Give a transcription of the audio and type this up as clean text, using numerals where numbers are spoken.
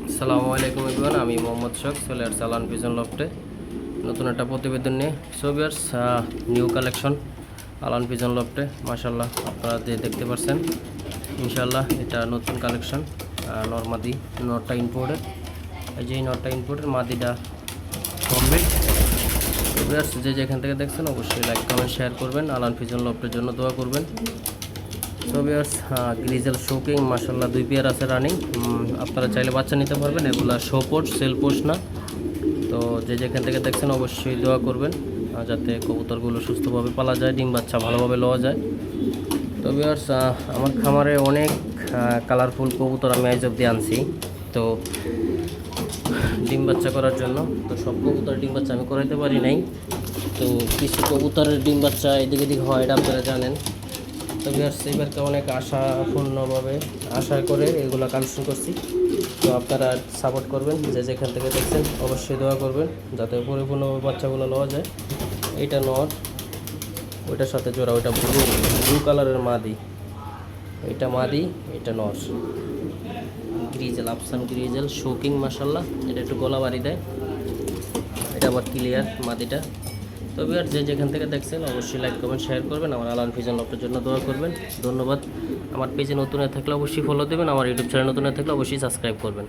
আসসালামু আলাইকুম এভরিওয়ান, আমি মোহাম্মদ শখ চলে আসছি আলান পিজন লফটে নতুন একটা প্রতিবেদন নিয়ে। So viewers, new collection Alan pigeon লফটে মাশাআল্লাহ আপনারা যে দেখতে পাচ্ছেন ইনশাআল্লাহ এটা নতুন কালেকশন। নরমাদি নটটা ইম্পোর্টের, এই যে নটটা ইম্পোর্টের, মাদিটা কমপ্লিট। সো ভিউয়ার্স, যে যেখান থেকে দেখছেন অবশ্যই লাইক কমেন্ট শেয়ার করবেন, আলান পিজন লফটের জন্য দোয়া করবেন। সো ভিউয়ার্স, গ্রিজেল শোকিং মাশাআল্লাহ 2 পেয়ার আছে রানিং। আপনারা চাইলে বাচ্চা নিতে পারবেন, এগুলা শো পোস্ট সেল পোস্ট না। তো যে যেখান থেকে দেখছেন অবশ্যই দোয়া করবেন যাতে কবুতরগুলো সুস্থভাবে পালা যায়, ডিম বাচ্চা ভালোভাবে লওয়া যায়। তো ভিউয়ার্স, আমার খামারে অনেক কালারফুল কবুতর আমি আজ অব্দি আনছি, তো ডিম বাচ্চা করার জন্য। তো সব কবুতর ডিম বাচ্চা আমি করাইতে পারি নাই, তো কিছু কবুতরের ডিম বাচ্চা এদিকে এদিকে হয়, এটা আপনারা জানেন। তো ভিউয়ার্স, এবারকে অনেক আশাপূর্ণভাবে আশা করে এগুলো কালেকশন করছি। তো আপনারা সাপোর্ট করবেন, যে যেখান থেকে দেখছেন অবশ্যই দোয়া করবেন যাতে পরিপূর্ণভাবে বাচ্চাগুলো লওয়া যায়। এইটা নর, ওইটার সাথে জোড়া, ওইটা ব্লু কালারের মাদি, এটা মাদি, এটা নর। গ্রিজেল আফসান গ্রিজেল শোকিং মাশাআল্লাহ, এটা একটু গলা বাড়ি দেয়, এটা আবার ক্লিয়ার মাদিটা। তো ভিউয়ার্স, যে যেখান থেকে দেখছেন অবশ্যই লাইক কমেন্ট শেয়ার করবেন, আমার আলান পিজন লফটের জন্য দোয়া করবেন। ধন্যবাদ। আমার পেজে নতুন থাকলে অবশ্যই ফলো দেবেন, আমার ইউটিউব চ্যানেল নতুন থাকলে অবশ্যই সাবস্ক্রাইব করবেন।